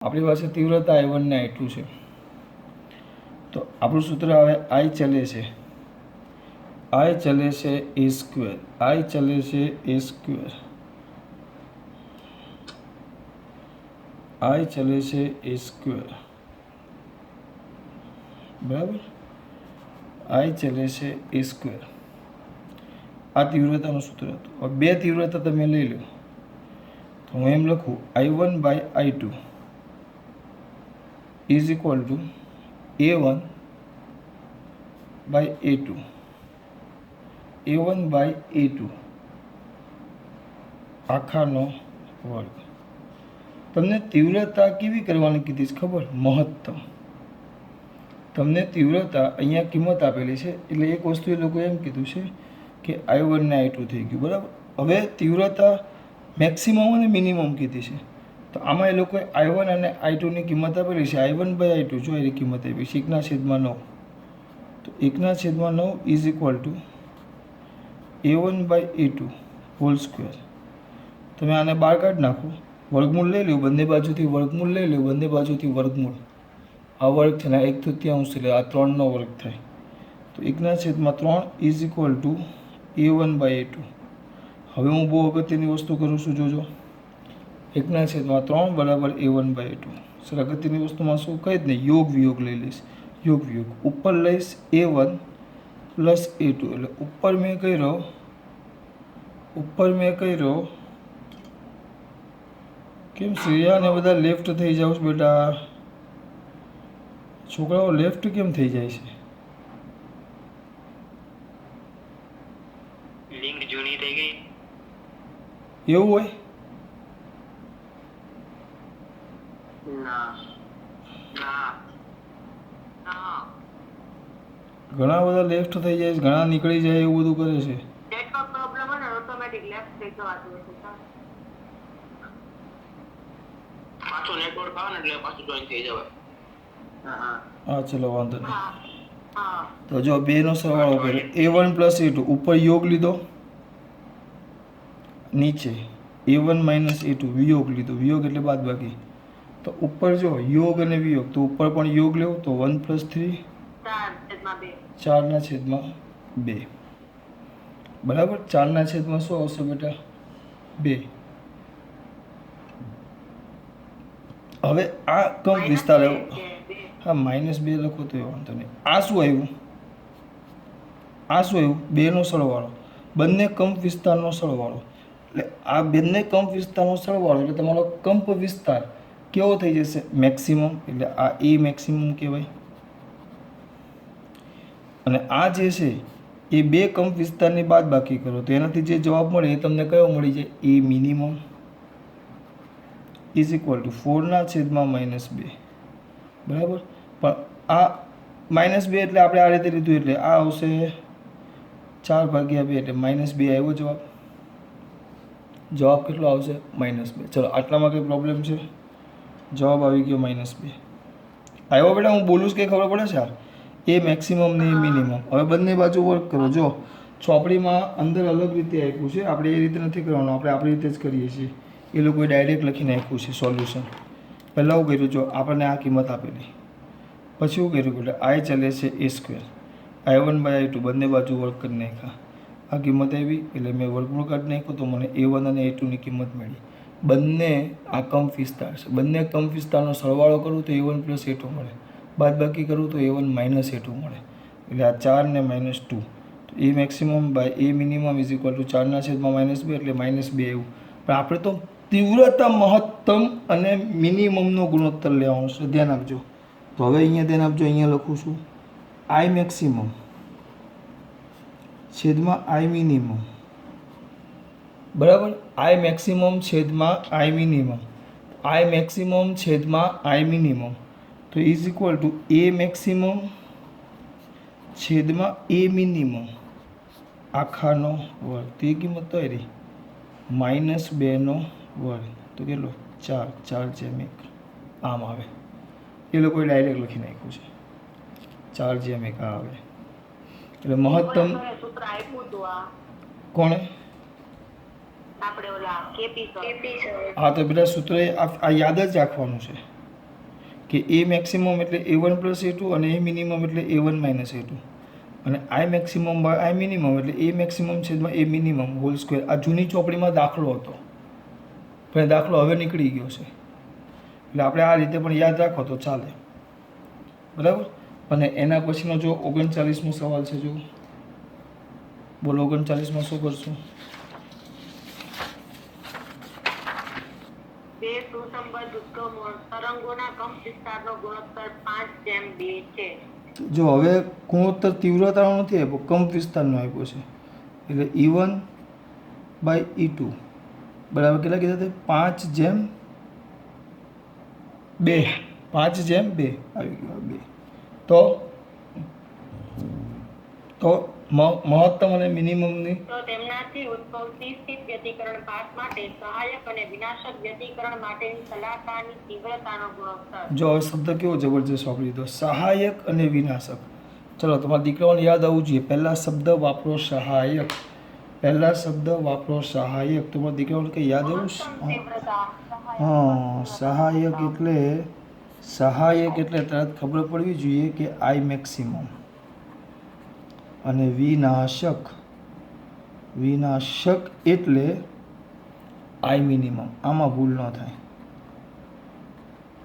આપણી પાસે તીવ્રતા I1 ને I2 છે, તો આપણું સૂત્ર આવે I ચલે છે a સ્ક્વેર, I ચલે છે a સ્ક્વેર, I ચલે છે a સ્ક્વેર, બરાબર, I ચલે છે a સ્ક્વેર. આ તીવ્રતાનું સૂત્ર હતું. હવે બે તીવ્રતા તમે લઈ લો તો હું એમ લખું I1 by I2 is equal to A1 by A2, A1 by A2 આખાનો વર્ગ. તમને તીવ્રતા કેવી કરવાની કીધી છે ખબર? મહત્તમ. તમને તીવ્રતા અહીંયા કિંમત આપેલી છે એટલે એક વસ્તુ એ લોકો એમ કીધું છે કે I1 ને I2 થઈ ગયું, બરાબર. હવે તીવ્રતા મેક્સિમમ અને મિનિમમ કીધી છે, તો આમાં એ લોકોએ I1 અને I2 ની કિંમત આપેલી છે. I1 બાય I2 જો એની કિંમત આપી છે 1/9, તો 1/9 is equal to A1 by A2 whole square. તમે આને બહાર કાઢી નાખો, વર્ગમૂળ લઈ લો, બંને બાજુથી વર્ગમૂળ લઈ લો, બંને બાજુથી વર્ગમૂળ. આ વર્ગ છે ને 1/3 એટલે આ 3નો વર્ગ થાય, તો 1/3 is equal to A1 by A2. હવે હું બહુ અગત્યની વસ્તુ કરું છું, જોજો. 1/3 બરાબર A1 બાય A2. સર અગત્યની વસ્તુમાં શું કંઈ જ નહીં, યોગ વિયોગ લઈ લઈશ. યોગ વિયોગ ઉપર લઈશ A1 પ્લસ A2, એટલે ઉપર મેં કર્યો કેમ શ્રેયા ને બધા લેફ્ટ થઈ જાવ છો બેટા? છોકરાઓ લેફ્ટ કેમ થઈ જાય છે? લિંક જૂની થઈ ગઈ. એવું હોય? ના ના ના, ઘણા બધા લેફ્ટ થઈ જાય છે, ઘણા નીકળી જાય, એવું બધું કરે છે. નેટવર્ક પ્રોબ્લેમ હોય ને ઓટોમેટિક લેફ્ટ થઈ જવાતું હોય છે. પાછું નેટવર્ક આવે ને એટલે પાછું જોઈન થઈ જવાય. હા ચલો વાંધો નહીં. હા તો જો બેનો સરવાળો કર્યો, A1 પ્લસ A2, ઉપર યોગ લીધો, નીચે A1 માઇનસ A2 વિયોગ લીધો. વિયોગ એટલે બાદ બાકી. તો ઉપર જો યોગ અને વિયોગ, તો ઉપર પણ યોગ લેવો તો 1 + 3 4/2, બરાબર. 4/2 શું આવશે બેટા? 2. હવે આ કંપ વિસ્તાર આવ્યો, હા -2 લખો તો વાંધો નહીં. આ શું આવ્યું? આ શું આવ્યું? બેનો સરવાળો, બંને કંપ વિસ્તારનો સરવાળો. એટલે આ બંને કંપ વિસ્તારનો સરવાળો એટલે તમારો કંપ વિસ્તાર કેવો થઈ જશે? મેક્સિમમ. એટલે આ એ મેક્સિમમ કહેવાય. અને આ જે છે એ બે કંપ વિસ્તારની બાદ બાકી કરો તો એનાથી જે જવાબ મળે એ તમને કયો મળી જાય? એ મિનિમમ ઇઝ ઇક્વલ ટુ 4/-2, બરાબર. પણ આ -2 એટલે આપણે આ રીતે લીધું એટલે આ આવશે 4/2 એટલે -2 આવ્યો જવાબ. જવાબ કેટલો આવશે? -2. ચલો આટલામાં કંઈ પ્રોબ્લેમ છે? જવાબ આવી ગયો -2. આવ્યો બેટા? હું બોલું છું કે ખબર પડે છે? એ મેક્સિમમ ને એ મિનિમમ. હવે બંને બાજુ વર્ક કરો. જો ચોપડીમાં અંદર અલગ રીતે આપ્યું છે, આપણે એ રીતે નથી કરવાનું, આપણે આપણી રીતે જ કરીએ છીએ. એ લોકોએ ડાયરેક્ટ લખીને આપ્યું છે સોલ્યુશન. પહેલાં શું કર્યું? જો આપણને આ કિંમત આપેલી, પછી શું કર્યું? એટલે I ચલે છે a square, I1 by I2 બંને બાજુ વર્ક કરી નાખ્યા. આ કિંમત આવી એટલે મેં વર્ગમૂળ કાઢી નાખ્યું તો મને A1 અને A2 ની કિંમત મળી. બંને આ કંપ વિસ્તાર છે, બંને કંપ વિસ્તારનો સરવાળો કરું તો A1 પ્લસ A2 મળે, બાદ બાકી કરું તો A1 માઇનસ A2 મળે. એટલે આ 4 ને -2, તો એ મેક્સિમમ બાય એ મિનિમમ ઇઝ ઇક્વલ ટુ 4/-2 એટલે -2 આવ્યું. પણ આપણે તો તીવ્રતા મહત્તમ અને મિનિમમનો ગુણોત્તર લેવાનો છે, ધ્યાન આપજો. તો હવે અહીંયા ધ્યાન આપજો, અહીંયા લખું છું I મેક્સિમમ છેદમાં I મિનિમમ, બરાબર. I મેક્સિમમ છેદમાં I મિનિમમ, I મેક્સિમમ છેદમાં I મિનિમમ, તો is equal two A maximum છેદમાં A મિનિમમ આખાનો વર્ગ. તે કિંમત તો આવી -2 વર્ગ, તો કેટલો? 4/1 આમ આવે. એ લોકોએ ડાયરેક્ટ લખી નાખ્યું છે 4/1 આવે. એટલે મહત્તમ સૂત્ર આપ્યું હતું આ કોણે? આપણે ઓલા કેપી સર. હા તો બેટા સૂત્ર આ યાદ જ રાખવાનું છે. કે એ મેક્સિમમ એટલે A1 પ્લસ A2 અને એ મિનિમમ એટલે A1 માઇનસ A2 અને આઈ મેક્સિમમ બાય આઈ મિનિમમ એટલે એ મેક્સિમમ છેદમાં એ મિનિમમ હોલ સ્ક્વેર. આ જૂની ચોપડીમાં દાખલો હતો પણ એ દાખલો હવે નીકળી ગયો છે એટલે આપણે આ રીતે પણ યાદ રાખો તો ચાલે, બરાબર. અને એના પછીનો જો 39મો સવાલ છે, જો બોલો 39માં શું કરશું? બે સુસંબદ્ધ ઉદ્ગમો તરંગોના કંપ વિસ્તારનો ગુણોત્તર 5:2 છે. જો હવે ગુણોત્તર તીવ્રતાનો નથી આપ્યો, કંપ વિસ્તારનો આપ્યો છે એટલે E1 બાય E2 બરાબર કેટલા કીધા તે? 5:2 5:2 આવી ગયો 2. તો મહત્તમ અને મિનિમમની તો તેમનાથી ઉદ્ભવતી સ્થિત વ્યતિકરણ પાથ માટે સહાયક અને વિનાશક વ્યતિકરણ માટેની સલાહકારની તીવ્રતાનો ગુણોત્તર. જો હવે શબ્દ કેવો જબરજસ્ત વાપરી દીધો, સહાયક અને વિનાશક. ચલો તમારા દીકરાઓને યાદ આવવું જોઈએ, પહેલા શબ્દ વાપરો સહાયક, પહેલા શબ્દ વાપરો સહાયક. તમારા દીકરાઓને કંઈ યાદ આવ્યું? મહત્તમ તીવ્રતા હા, સહાયક એટલે તરત ખબર પડવી જોઈએ કે આઈ મેક્સિમમ અને વિનાશક એટલે આઈ મિનિમમ. આમાં ભૂલ ન થાય,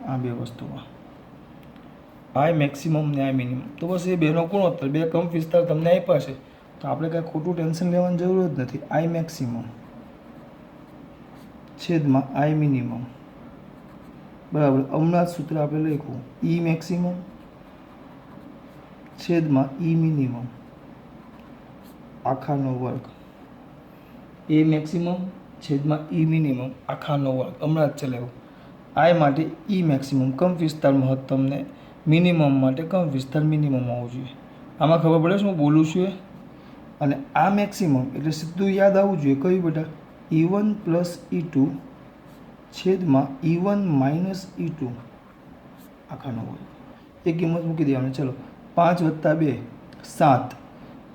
આ બે વસ્તુમાં આઈ મેક્સિમમ ને આઈ મિનિમમ. તો બસ એ બેનો ગુણોત્તર, બે કંપ વિસ્તાર તમને આપ્યા છે તો આપણે કાંઈ ખોટું ટેન્શન લેવાની જરૂર જ નથી. આઈ મેક્સિમમ છેદમાં આઈ મિનિમમ બરાબર. હમણાં જ સૂત્ર આપણે લખ્યું, ઈ મેક્સિમમ છેદમાં ઈ મિનિમમ આખાનો વર્ગ. એ મેક્સિમમ છેદમાં ઈ મિનિમમ આખાનો વર્ગ હમણાં જ ચલાવ્યું. આઈ માટે ઈ મેક્સિમમ કંપ વિસ્તાર મહત્તમને, મિનિમમ માટે કંપ વિસ્તાર મિનિમમ હોવું જોઈએ. આમાં ખબર પડે છે હું બોલું છું એ. અને આ મેક્સિમમ એટલે સીધું યાદ આવવું જોઈએ કયું બેટા? E1 પ્લસ E2 છેદમાં E1 માઇનસ E2 આખાનો વર્ગ. એ કિંમત મૂકી દેવાની. ચલો 5 + 2 7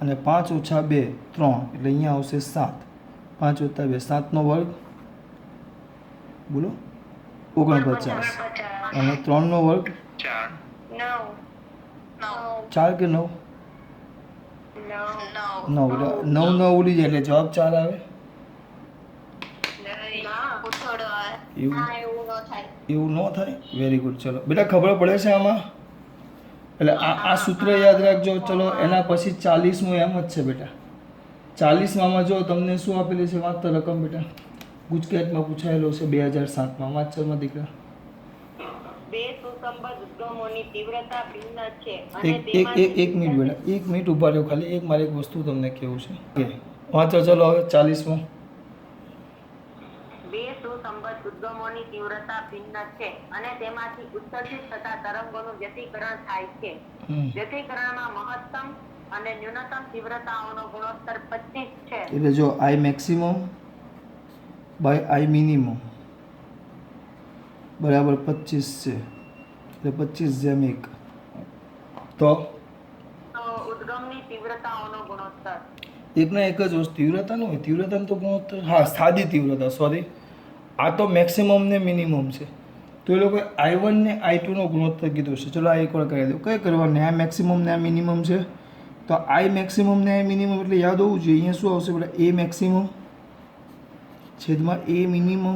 અને 5 - 2 3 એટલે અહીંયા આવશે 7. 5 + 2 7નો વર્ગ બોલો 49 અને 3નો વર્ગ 4 કે 9? 9 એટલે 9 ઉડી જાય એટલે જવાબ 4 આવે. એવું ન થાય. Very good. ચલો બેટા ખબર પડે છે આમાં? એટલે આ સૂત્ર યાદ રાખજો. ચલો એના પછી 40મું એમ જ છે બેટા. 40માં જો તમને શું આપેલી છે વાંચતો રકમ બેટા? ગુજકેટમાં પૂછાયેલો છે 2007માં. વાંચવામાં દીકરા. બે સુસંબદ્ધ ઉદ્ગમોની તીવ્રતા ભિન્ન છે એક મિનિટ બેટા, 1 મિનિટ ઊભા રહ્યો ખાલી. મારે એક વસ્તુ તમને કહેવું છે. વાંચો ચલો હવે 40માં. બે સુસંબદ્ધ ઉદ્ગમોની તીવ્રતા ભિન્ન છે અને તેમાંથી ઉત્સર્જિત થતા તરંગોનું વ્યતિકરણ થાય છે. વ્યતિકરણમાં મહત્તમ અને ન્યૂનતમ તીવ્રતાઓનો ગુણોત્તર 25 છે. એટલે જો આઈ મેક્સિમમ બાય આઈ મિનિમમ બરાબર 25 છે. એટલે 25:1. તો ઉદ્ગમની તીવ્રતાઓનો ગુણોત્તર એકના એક જ વસ્તુ તીવ્રતા ન હોય. તીવ્રતાનો તો ગુણોત્તર, હા સાદી તીવ્રતા, સોરી આ તો મેક્સિમમ ને મિનિમમ છે. તો એ લોકોએ I1 ને I2નો ગુણોત્તર કીધો છે. ચલો આ એકવાર કરી દો. કઈ કરવાનું? આ મેક્સિમમ ને આ મિનિમમ છે તો આઈ મેક્સિમમ ને આઈ મિનિમમ એટલે યાદ હોવું જોઈએ. અહીંયા શું આવશે બેટા? એ મેક્સિમમ છેદમાં એ મિનિમમ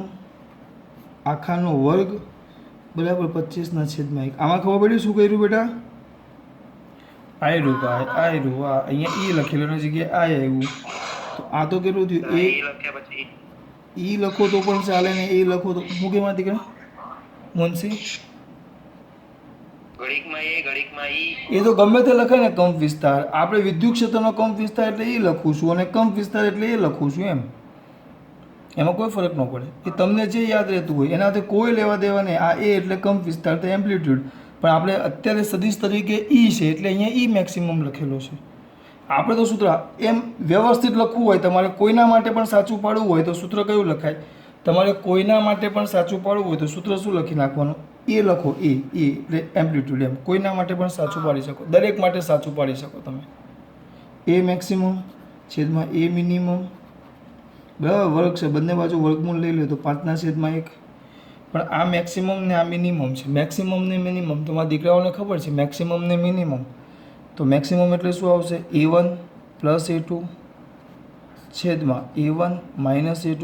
આખાનો વર્ગ બરાબર 25/1. આમાં ખબર પડી શું કર્યું બેટા? આઈ રૂપા આઈ રૂવા અહીંયા ઈ લખેલું એની જગ્યાએ આઈ આવ્યું. તો આ તો કેટલું થયું? એ ઈ લખો તો પણ ચાલે ને એ લખો તો હું કેમ દીકરા મુનસી? એ તો ગમે તે લખે ને કંપ વિસ્તાર. આપણે વિદ્યુત ક્ષેત્રનો કંપ વિસ્તાર એટલે એ લખું છું અને કંપ વિસ્તાર એટલે એ લખું છું એમ. એમાં કોઈ ફરક ન પડે. એ તમને જે યાદ રહેતું હોય એનાથી કોઈ લેવા દેવા નહીં. આ એ એટલે કંપ વિસ્તાર તો એમ્પ્લિટ્યુડ. પણ આપણે અત્યારે સદિશ તરીકે ઈ છે એટલે અહીંયા ઈ મેક્સિમમ લખેલો છે. આપણે તો સૂત્ર એમ વ્યવસ્થિત લખવું હોય, તમારે કોઈના માટે પણ સાચું પાડવું હોય તો સૂત્ર કયું લખાય? તમારે કોઈના માટે પણ સાચું પાડવું હોય તો સૂત્ર શું લખી નાખવાનું? એ લખો. એ એટલે એમ્પ્લિટ્યુડ એમ. કોઈના માટે પણ સાચું પાડી શકો, દરેક માટે સાચું પાડી શકો તમે. એ મેક્સિમમ છેદમાં એ મિનિમમ બરાબર વર્ગ છે. બંને બાજુ વર્ગમૂળ લઈ લે તો 5/1 પણ આ મેક્સિમમ ને આ મિનિમમ છે. મેક્સિમમ ને મિનિમમ તમારા દીકરાઓને ખબર છે. મેક્સિમમ ને મિનિમમ તો મેક્સિમમ એટલે શું આવશે? A1 પ્લસ A2 છેદમાં A1 માઇનસ A2,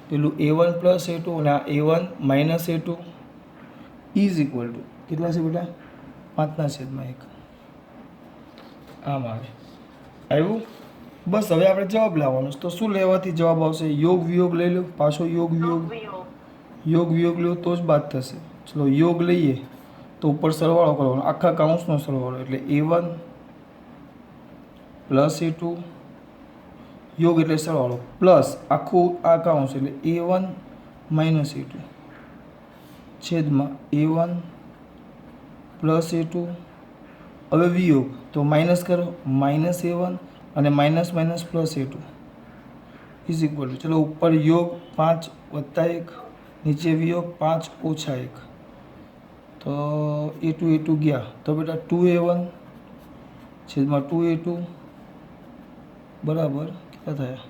પેલું A1 પ્લસ A2 અને આ A1 minus A2 is equal two કેટલા છે બેટા? 5/1. આમ આવે. આવ્યું? બસ હવે આપણે જવાબ લાવવાનો છે. તો શું લેવાથી જવાબ આવશે? યોગ વિયોગ લઈ લો. પાછો યોગ વિયોગ, યોગ વિયોગ લો તો જ બાદ થશે. ચલો યોગ લઈએ તો ઉપર સરવાળો કરવાનો, આખા કાઉન્સનો સરવાળો એટલે A1 પ્લસ A2 યોગ એટલે સરવાળો પ્લસ આખું આ કાઉન્સ એટલે A1 માઇનસ A2 છેદમાં A1 પ્લસ A2. હવે વિયોગ તો માઇનસ કરો, માઇનસ A1 અને minus minus plus A2 is equal two ચલો ઉપર યોગ 5 વત્તા 1, નીચે વિયોગ 5 ઓછા 1 તો A2 ગયા તો બેટા 2A1 છેદમાં 2A2 બરાબર કેટલા થયા?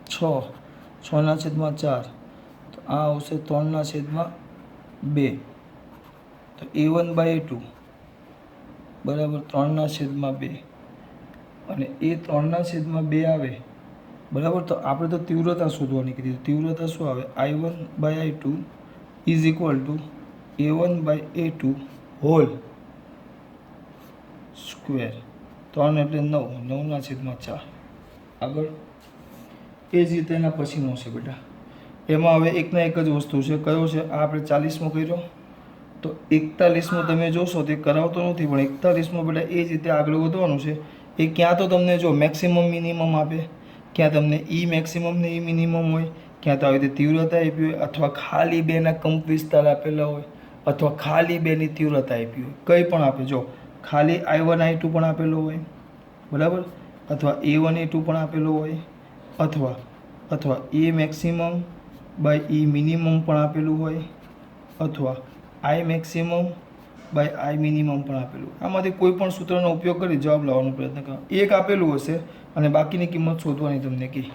6 6/4 તો આ આવશે 3/2 તો A1/A2 બરાબર 3/2 અને એ 3/2 આવે બરાબર. તો આપણે તો તીવ્રતા શોધવાની કીધી. તીવ્રતા શું આવે? I1/I2 is equal two A1/A2 whole square. 3 એટલે 9, 9/4. આગળ એ જ રીતે એના પછીનો છે બેટા. એમાં હવે એકના એક જ વસ્તુ છે. કયો છે? આ આપણે 40મો કર્યો તો 41મો તમે જોશો તે કરાવતો નથી પણ 41મો બેટા એ જ રીતે આગળ વધવાનું છે. એ ક્યાં તો તમને જો મેક્સિમમ મિનિમમ આપે, ક્યાં તમને ઈ મેક્સિમમ ને ઈ મિનિમમ હોય, ક્યાં તો આવી રીતે તીવ્રતા આપી હોય, અથવા ખાલી બેના કંપ વિસ્તાર આપેલા હોય, અથવા ખાલી બેની તીવ્રતા આપી હોય. કંઈ પણ આપે. જો ખાલી I1 I2 પણ આપેલો હોય બરાબર, અથવા A1 A2 પણ આપેલો હોય, અથવા એ મેક્સિમમ બાય ઈ મિનિમમ પણ આપેલું હોય, અથવા I maximum by I minimum પણ આપેલું. આમાંથી કોઈ પણ સૂત્રનો ઉપયોગ કરી જવાબ લાવવાનો પ્રયત્ન કરો. એક આપેલું હશે અને બાકીની કિંમત શોધવાની તમને કહી.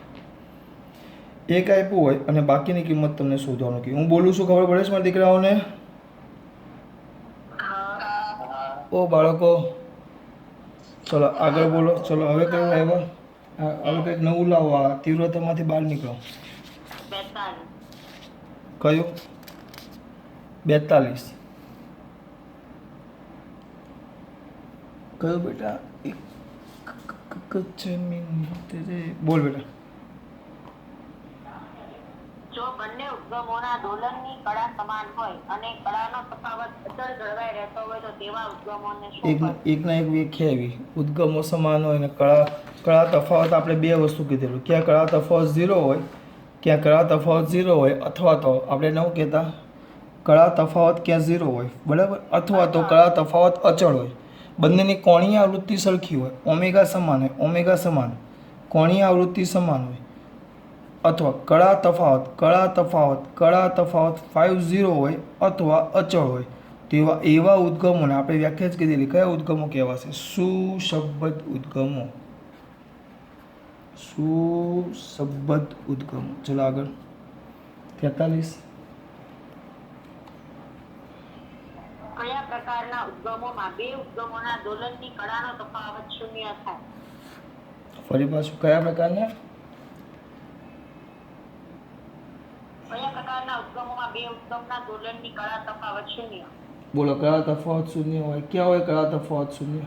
એક આપ્યું હોય અને બાકીની કિંમત તમને શોધવાનું કહી. હું બોલું છું ખબર પડે છે મારા દીકરાઓને? ઓ બાળકો ચલો આગળ બોલો. ચલો હવે કયું આવ્યા? હવે કંઈક નવું લાવો. આ તીવ્રતામાંથી બહાર નીકળો. 42. કયું? 42. કયો બેટા? બોલ બેટા. જો બંને ઉદ્ગમોના દોલનની કળા સમાન હોય અને કળાનો તફાવત અચળ જળવાઈ રહેતો હોય તો તેવા ઉદ્ગમોને શું કહેવાય? એકના એક વ્યાખ્યા એવી. ઉદ્ગમો સમાન હોય અને કળા તફાવત આપણે બે વસ્તુ કીધેલું. ક્યાં કળા તફાવત 0 હોય, ક્યાં કળા તફાવત 0 હોય, અથવા તો આપણે ન કહેતા કળા તફાવત ક્યાં 0 હોય બરાબર, અથવા તો કળા તફાવત અચળ હોય. બંનેની કોણીય આવૃત્તિ સરખી હોય, ઓમેગા સમાન હોય, ઓમેગા સમાન કોણીય આવૃત્તિ સમાન હોય, અથવા કળા તફાવત 50 હોય અથવા અચળ હોય તેવા એવા ઉદ્ગમોને આપણે વ્યાખ્યા જ કીધેલી. કયા ઉદ્ગમો કહેવાશે? સુસંબદ્ધ ઉદ્ગમો. સુસંબદ્ધ ઉદ્ગમો. ચલો આગળ 43. કયા પ્રકારના ઉદ્ગમોમાં બે ઉદ્ગમોના દોલનની કળાનો તફાવત શૂન્ય થાય? ફરી પાછું કયા પ્રકારના? કયા પ્રકારના ઉદ્ગમોમાં બે ઉદ્ગમના દોલનની કળા તફાવત શૂન્ય? બોલો. કળા તફાવત શૂન્ય હોય. ક્યાં હોય કળા તફાવત શૂન્ય?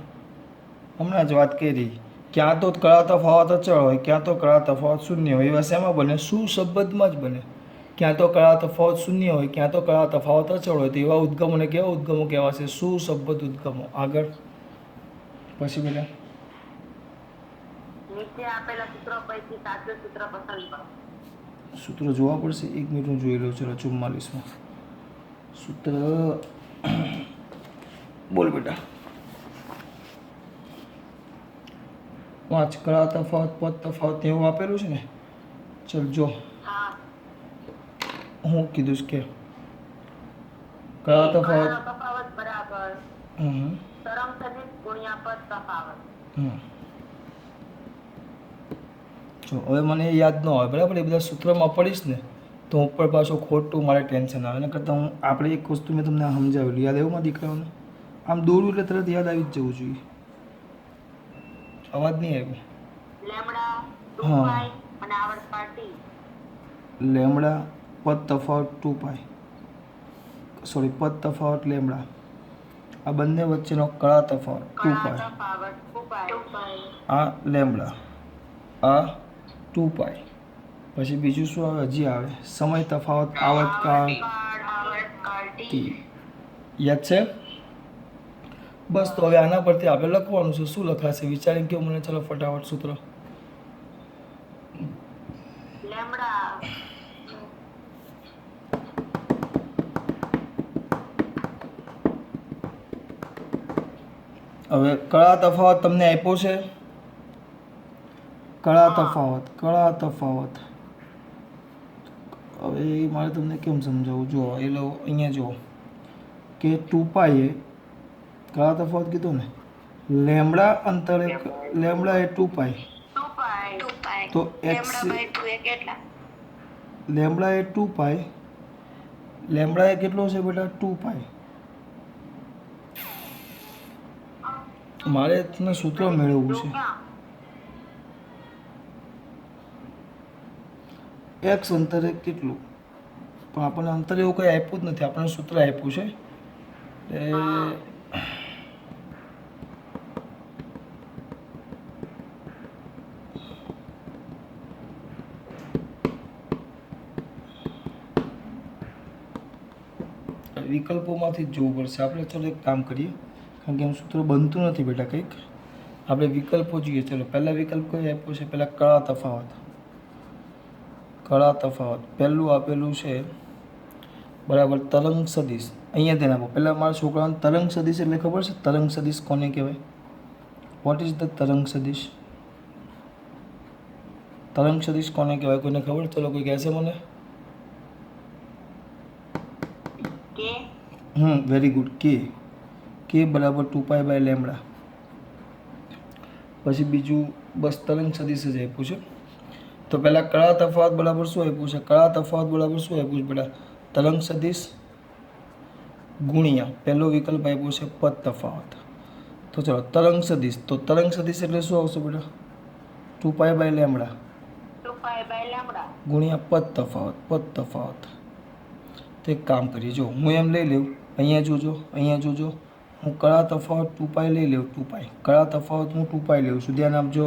હમણાં જ વાત કરી. ક્યાં તો કળા તફાવત અચળ હોય, ક્યાં તો કળા તફાવત શૂન્ય હોય. એવા શેમાં બને? સુસંબદ્ધમાં જ બને. ક્યાં તો કળા તફાવત શૂન્ય હોય, ક્યાં તો કળા તફાવત અચળ હોય. તો એવા ઉદ્ગમોને કેવા ઉદ્ગમો કહેવાશે? સુસંબદ્ધ ઉદ્ગમો. આગળ પછી બેટા નીચે આપેલા સૂત્રો પૈકી સાચું સૂત્ર પસંદ કરો. સૂત્ર જોવા પડશે. 1 મિનિટ હું જોઈ લઉં. ચલો 44માં સૂત્ર બોલ બેટા. 5 કળા તફાવત પદ તફાવત એવું આપેલું છે ને. ચલ જો હા. હું કીધું છે કે કળા તફાવત કળાનો તફાવત બરાબર હમ તરંગ સદિશ ગુણ્યા પદ તફાવત. જો હવે મને એ યાદ ન હોય બરાબર. એ બધા સૂત્રમાં પડીશ ને તો ઉપર પાછું ખોટું મારે ટેન્શન આવે. એના કરતાં હું આપણે એક વસ્તુ મેં તમને સમજાવેલું, યાદ આવ્યું મારા દીકરાઓને? આમ દોડું એટલે તરત યાદ આવી જ જવું જોઈએ. અવાજ નહીં આવ્યો. લેમડા હા. 2 અને આવર્તમાં t. લેમડા પદ તફાવત 2π, સોરી પદ તફાવત લેમડા, આ બંને વચ્ચેનો કળા તફાવત 2π. કળા તફાવત 2π. આ લેમડા, આ 2π. પછી બીજું શું આવે? હજી આવે સમય તફાવત આવર્તકાળ આવર્તકાળ t. t. યાદ છે? બસ તો હવે આના પરથી આપણે લખવાનું છે. શું લખાશે વિચારીને કહો મને, ચલો ફટાફટ સૂત્ર. લેમડા હવે કળા તફાવત તમને આપ્યો છે. કળા તફાવત, કળા તફાવત. હવે મારે તમને કેમ સમજાવું? જુઓ એ લો, અહીંયા જુઓ કે 2π એ કળા તફાવત કીધો ને, લેમડા અંતરે લેમડા એ 2π, 2π. તો x કેટલા? લેમડા એ 2π, લેમડા એ કેટલો છે બેટા? 2π. મારે તમને સૂત્ર મેળવવું છે. x અંતરે કેટલું? પણ આપણને અંતર એવું કંઈ આપ્યું જ નથી, આપણને સૂત્ર આપ્યું છે. વિકલ્પોમાંથી જ જોવું પડશે આપણે. ચલો એક કામ કરીએ, કારણ કે એમ સૂત્ર બનતું નથી બેટા કંઈક. આપણે વિકલ્પો જોઈએ. ચલો પહેલા વિકલ્પ કયો આપ્યો છે? પહેલાં કળા તફાવત. કળા તફાવત પહેલું આપેલું છે બરાબર તરંગ સદિશ. અહીંયા ધ્યાન આપો. પહેલાં મારા છોકરાઓને તરંગ સદિશ એટલે ખબર છે? તરંગ સદિશ કોને કહેવાય? વોટ ઇઝ ધ તરંગ સદિશ? તરંગ સદિશ કોને કહેવાય? કોઈને ખબર? ચલો કોઈ કહેશે મને? કે વેરી ગુડ. કે બરાબર 2π બાય લેમડા. પછી બીજું બસ તરંગ સદિશ જ આપ્યું છે. તો પહેલાં કળા તફાવત બરાબર શું આપ્યું છે? કળા તફાવત બરાબર શું આપ્યું છે બેટા? તરંગ સદિશ ગુણ્યા પહેલો વિકલ્પ આપ્યો છે પદ તફાવત. તો ચલો તરંગ સદિશ, તો તરંગ સદિશ એટલે શું આવશે બેટા? 2π બાય લેમડા 2π બાય લેમડા ગુણ્યા પદ તફાવત. પદ તફાવત. તો એક કામ કરીએ, જો હું એમ લઈ લઉં, અહીંયા જોજો, અહીંયા જોજો, હું કળા તફાવત 2π લઈ લઉં. 2π કળા તફાવત હું 2π લઉં છું. ધ્યાન આપજો,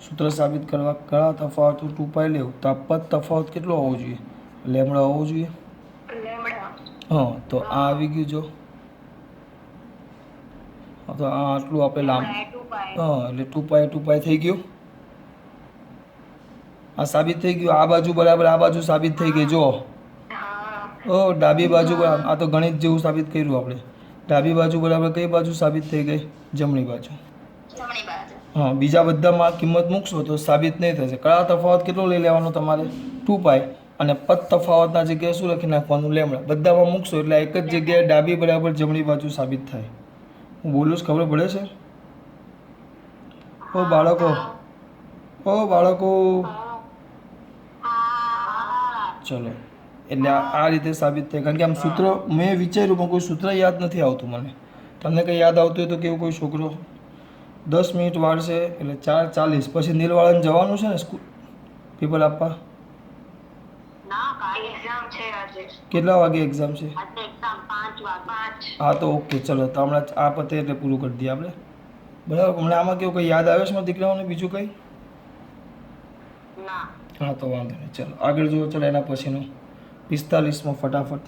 સૂત્ર સાબિત કરવા કળા તફાવત હું 2π લઉં તો આ પદ તફાવત કેટલો હોવો જોઈએ? લેમડા હોવો જોઈએ. લેમડા. હા, તો આ આવી ગયું. જો તો આ આટલું આપણે લાંબ, 2π. હા એટલે 2π થઈ ગયું. આ સાબિત થઈ ગયું. આ બાજુ બરાબર આ બાજુ સાબિત થઈ ગઈ. જો હા. ડાબી બાજુ બરાબર, આ તો ગણિત જેવું સાબિત કર્યું આપણે. ડાબી બાજુ બરાબર કઈ બાજુ સાબિત થઈ ગઈ? જમણી બાજુ. જમણી બાજુ. હા, બીજા બધામાં કિંમત મૂકશો તો સાબિત નહીં થશે. કળા તફાવત કેટલો લઈ લેવાનો તમારે? 2π. અને પદ તફાવતના જગ્યાએ શું લખી નાખવાનું? લેમડા. બધામાં મૂકશો એટલે એક જ જગ્યાએ ડાબી બરાબર જમણી બાજુ સાબિત થાય. હું બોલું છું ખબર પડે છે? ઓ બાળકો, ઓ બાળકો, ચલો એટલે આ રીતે સાબિત થાય. કારણ કે આમ સૂત્ર મેં વિચાર્યું પણ કોઈ સૂત્ર યાદ નથી આવતું મને. તમને કંઈ યાદ આવતું હોય તો કેવું? કોઈ છોકરો 10 મિનિટ વાળશે એટલે 4:40 પછી નીલવાળાને જવાનું છે ને સ્કૂલ પેપર આપવા. ના, કાલે એક્ઝામ છે આજે. કેટલા વાગે એક્ઝામ છે? આજે એક્ઝામ 5 વાગે. હા તો ઓકે, ચલો તો હમણાં આ પતે એટલે પૂરું કરી દઈએ આપણે. બરાબર. હમણાં આમાં કેવું કંઈ યાદ આવે છે મારા દીકરાઓને? બીજું કંઈ? ના. હા તો વાંધો નહીં. ચલો આગળ જુઓ. ચલો એના પછીનું 45માં ફટાફટ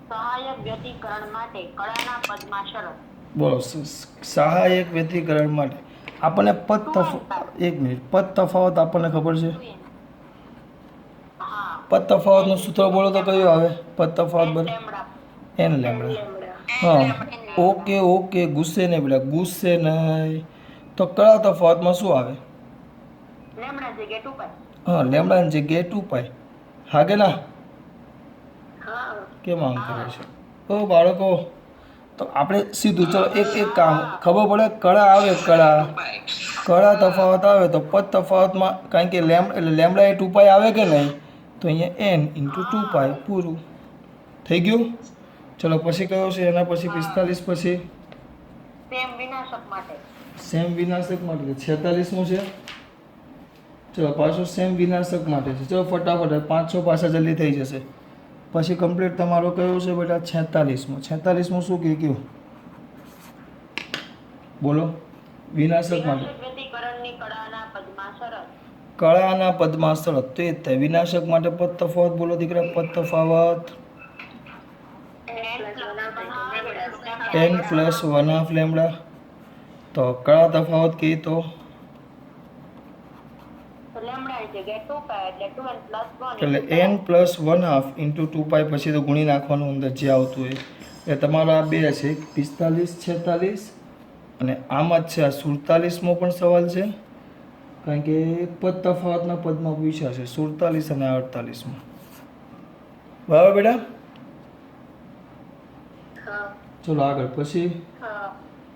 સહાયક વ્યતિકરણ માટે કળાના પદમાં શરત. બોલો. સહાયક વ્યતિકરણ માટે આપણને પદ તફાવત, એક મિનિટ, પદ તફાવત આપણને ખબર છે? હા. પદ તફાવતનું સૂત્ર બોલો તો કયું આવે? પદ તફાવત બરાબર લેમડા. n lambda. હા ઓકે ઓકે, ગુસ્સે નહીં બેટા, ગુસ્સે નહીં. તો કળા તફાવતમાં શું આવે? લેમડા જગ્યાએ 2π. હા, લેમડાની જગ્યાએ 2π. હા કે ના? હા. કેમ આમ કરે છે? ઓ બાળકો, તો આપણે સીધું ચલો એક કામ ખબર પડે. કળા આવે, કળા તફાવત આવે તો પદ તફાવતમાં કારણ કે એટલે લેમડા એ 2π આવે કે નહીં? તો અહીંયા n ઇન્ટુ 2π પૂરું થઈ ગયું. ચલો પછી કયો છે એના પછી 45 પછી સેમ વિનાશક માટે સેમ વિનાશક માટે 46મું છે. ચલો પાછું સેમ વિનાશક માટે છે. ચલો ફટાફટ 500 પાછા જલ્દી થઈ જશે. પછી કમ્પ્લીટ તમારો કયો છે બેટા 46મો. 46મું શું કયું બોલો વિનાશક માટે વ્યતિકરણની કળાના પદમાં શરત કળાના પદમાં શરત તો એ જ થાય. વિનાશક માટે પદ તફાવત બોલો દીકરા. પદ તફાવત n પ્લસ 1/2 લેમડા. તો કળા તફાવત કહીએ તો લેમડા ની જગ્યાએ 2π એટલે 2n પ્લસ 1 એટલે n પ્લસ 1/2 ઇન્ટુ 2π પછી તો ગુણી નાખવાનું અંદર જે આવતું હોય. એટલે તમારો આ બે છે 45 46 અને આમ જ છે આ 47મો પણ સવાલ છે કારણ કે પદ તફાવતના પદમાં પૂછ્યા છે 47 અને 48માં. બરાબર બેટા. ચલો આગળ પછી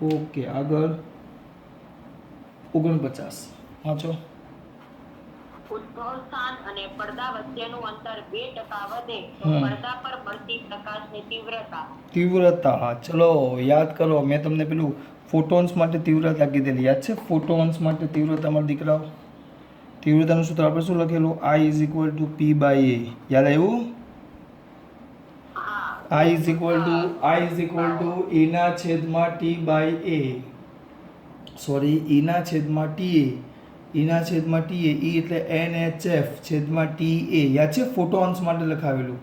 ઓકે આગળ 49 વાંચો. ઉદ્ભવ સ્થાન અને પડદા વચ્ચેનું અંતર 2% વધે તો પડદા પર મળતી પ્રકાશની તીવ્રતા. હા ચલો યાદ કરો મેં તમને પેલું ફોટોન્સ માટે તીવ્રતા કીધેલી યાદ છે. ફોટોન્સ માટે તીવ્રતા મારા દીકરાઓ તીવ્રતાનું સૂત્ર આપણે શું લખેલું I = P/A. યાદ આવ્યું? I = E/T/A. Sorry E/TA. E/TA. E એટલે NHF/TA. યાદ છે ફોટોન્સ માટે લખાવેલું.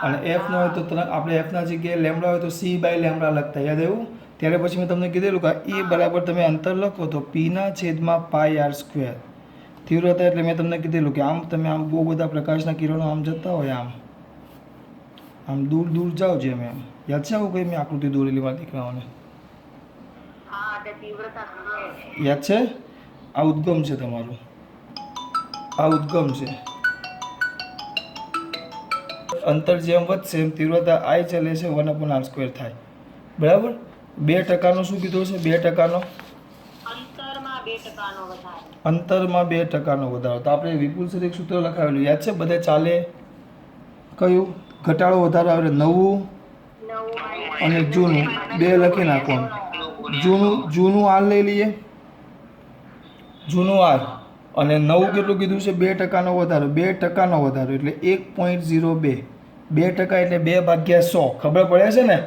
અને F નો હોય તો આપણે F ના જગ્યાએ લેમ્બડા હોય તો C/લેમ્બડા લખતા. યાદ આવ્યું? ત્યારે પછી મેં તમને કીધેલું કે એ બરાબર તમે અંતર લખો તો P/πr². તીવ્રતા એટલે મેં તમને કીધેલું કે આમ તમે આમ બહુ બધા પ્રકાશના કિરણો આમ જતા હોય આમ દૂર દૂર જાઓ જેમ એમ. યાદ છે આવું કંઈ મેં આકૃતિ દોરેલી મારા દીકરાઓને? યાદ છે? આ ઉદ્ગમ છે તમારું. આ ઉદ્ગમ છે. અંતર જેમ વધશે એમ તીવ્રતા I ચાલે છે 1/r² થાય. બરાબર. 2%નો શું કીધું છે? 2%નો અંતરમાં 2%નો વધારો. તો આપણે વિપુલ સર એક સૂત્ર લખાવેલું યાદ છે? બધે ચાલે કયું ઘટાડો વધારો આવે નવું અને જૂનું બે લખી નાખવાનું. જૂનું R લઈ લઈએ. જૂનું R અને નવું કેટલું કીધું છે? 2%નો વધારો. 2%નો વધારો એટલે 1.02. 2% એટલે 2/100. ખબર પડે છે ને?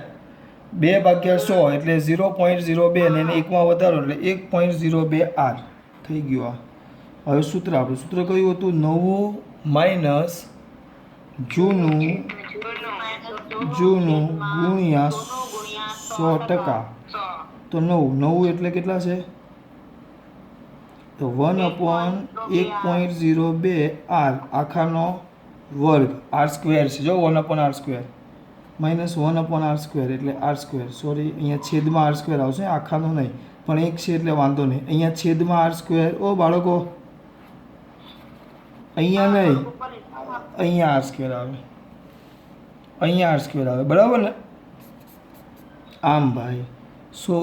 2/100 એટલે 0.02 અને એને એકમાં વધારો એટલે 1.02 R થઈ ગયું. આ હવે સૂત્ર આપણું સૂત્ર કયું હતું? નવું માઇનસ જૂનું ગુણ્યા 100%. તો નવું એટલે કેટલા છે? તો 1/1.02 R આખાનો વર્ગ R² છે. જો 1/R² માઇનસ 1/R² એટલે R². સોરી અહીંયા છેદમાં R² આવશે આખાનો નહીં પણ એક છે એટલે વાંધો નહીં. અહીંયા છેદમાં R². ઓ બાળકો અહીંયા નહીં અહીંયા R² આવે. અહીંયા R² આવે. બરાબર ને? આમ ભાઈ સો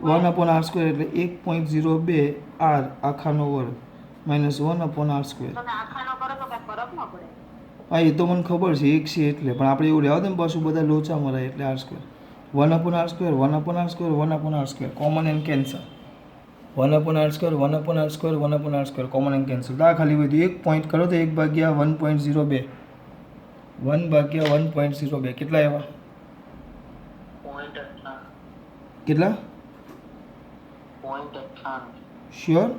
1/R² એટલે 1.02 R આખાનો વર્ગ માઇનસ 1/R². હા એ તો મને ખબર છે એક છે એટલે પણ આપણે એવું રહેવા દે ને પાછું બધા લોચા મરાય એટલે R². 1/R² common and cancel. 1/R² common and cancel. આ ખાલી બધું એક પોઈન્ટ કરો તો 1/1.02. 1/1.02 કેટલા એવા? કેટલા? શ્યોર?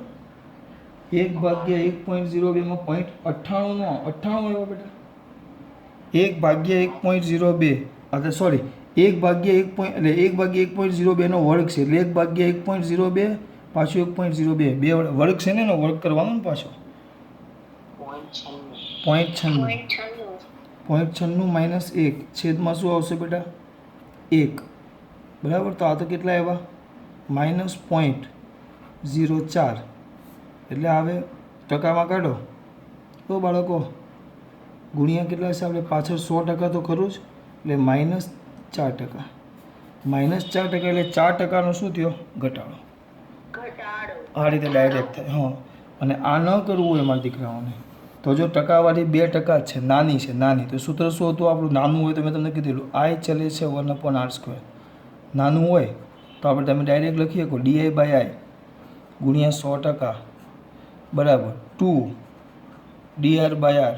1/1.02 માં 0.98 નો 98 એવા બેટા. 1/1.02 એટલે સોરી 1/1 એટલે 1/1.02 નો વર્ગ છે એટલે 1/1.02 પાછું 1.02 બે વર્ગ છે ને એનો વર્ગ કરવાનો ને પાછો 0.96 માઇનસ 1 છેદમાં શું આવશે બેટા? 1. બરાબર. તો આ તો કેટલા એવા? -0.04 એટલે આવે ટકામાં કાઢો તો બાળકો ગુણ્યા કેટલા છે આપણે પાછળ 100% તો ખરું જ એટલે -4%. -4% એટલે 4%નો શું થયો? ઘટાડો. આ રીતે ડાયરેક્ટ થાય. હા અને આ ન કરવું હોય મારા દીકરાઓને તો જો ટકાવારી 2% છે, નાની છે, નાની. તો સૂત્ર શું હતું આપણું? નાનું હોય તો મેં તમને કીધેલું આઈ ચલે છે 1/r². નાનું હોય તો આપણે તમે ડાયરેક્ટ લખી શકો DI/i ગુણ્યા 100% બરાબર 2 dr/r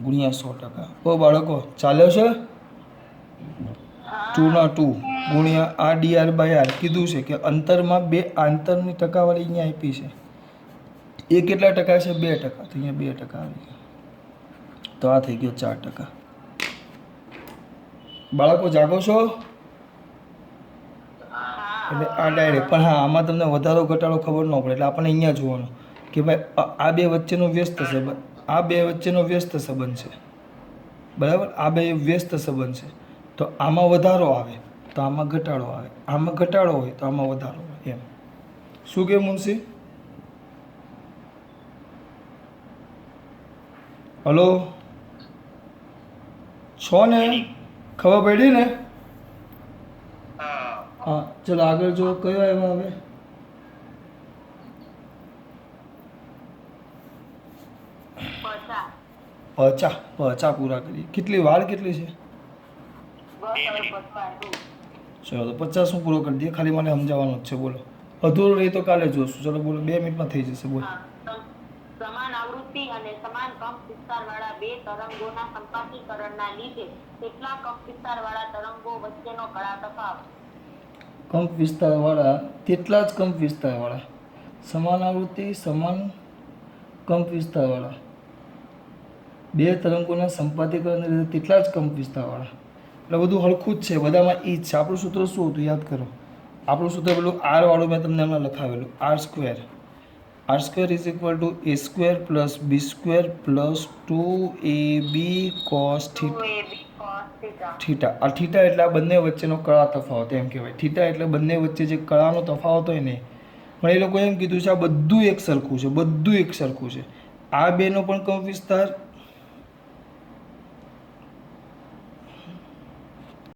ગુણ્યા 100%. ઓ બાળકો ચાલ્યો છે? 2 ગુણ્યા આ dr/r કીધું છે કે અંતરમાં બે અંતરની ટકાવારી અહીંયા આપી છે. એ કેટલા ટકા છે? 2%. તો અહીંયા 2% આવી ગયો. તો આ થઈ ગયો 4%. બાળકો જાગો છો? એટલે આ ડાયરેક્ટ. પણ હા, આમાં તમને વધારો ઘટાડો ખબર ન પડે એટલે આપણને અહીંયા જોવાનું કે ભાઈ આ બે વચ્ચેનો વ્યસ્ત સંબંધ, આ બે વચ્ચેનો વ્યસ્ત સંબંધ છે, બરાબર? આ બે વ્યસ્ત સંબંધ છે. તો આમાં વધારો આવે તો આમાં ઘટાડો આવે, આમાં ઘટાડો હોય તો આમાં વધારો આવે. એમ શું કે મુનશી? હલો, છો ને? ખબર પડી ને? હા, ચલો આગળ જો. કયો આવ્યો હવે? પચા પૂરા કરીએ. કેટલી વાર કેટલી છે? ચલો તો 50 હું પૂરો કરી દઈએ. ખાલી મને સમજાવવાનું જ છે. બોલો. અધૂરું રહી તો કાલે જોશું. ચલો બોલો, 2 મિનિટમાં થઈ જશે. બોલો. સમાન આવૃત્તિ અને સમાન કંપ વિસ્તારવાળા બે તરંગોના સંપાતીકરણના લીધે કેટલા કંપ વિસ્તારવાળા તરંગો વચ્ચેનો કળા તફાવત. કંપ વિસ્તારવાળા તેટલા જ કંપ વિસ્તારવાળા, સમાન આવૃત્તિ સમાન કંપ વિસ્તારવાળા બે તરંગોના સંપાતીકરણને લીધે તેટલા જ કંપ વિસ્તારવાળા. એટલે બધું હરખું જ છે, બધામાં ઈ જ છે. આપણું સૂત્ર શું હતું યાદ કરો? આપણું સૂત્ર પેલું R વાળું મેં તમને હમણાં લખાવેલું, R² = A² + B² + 2AB cos θ. આ થીટા એટલે આ બંને વચ્ચેનો કળા તફાવત એમ કહેવાય. થીટા એટલે બંને વચ્ચે જે કળાનો તફાવત હોય ને. પણ એ લોકો એમ કીધું છે આ બધું એક સરખું છે, બધું એક સરખું છે. આ બેનો પણ કંપ વિસ્તાર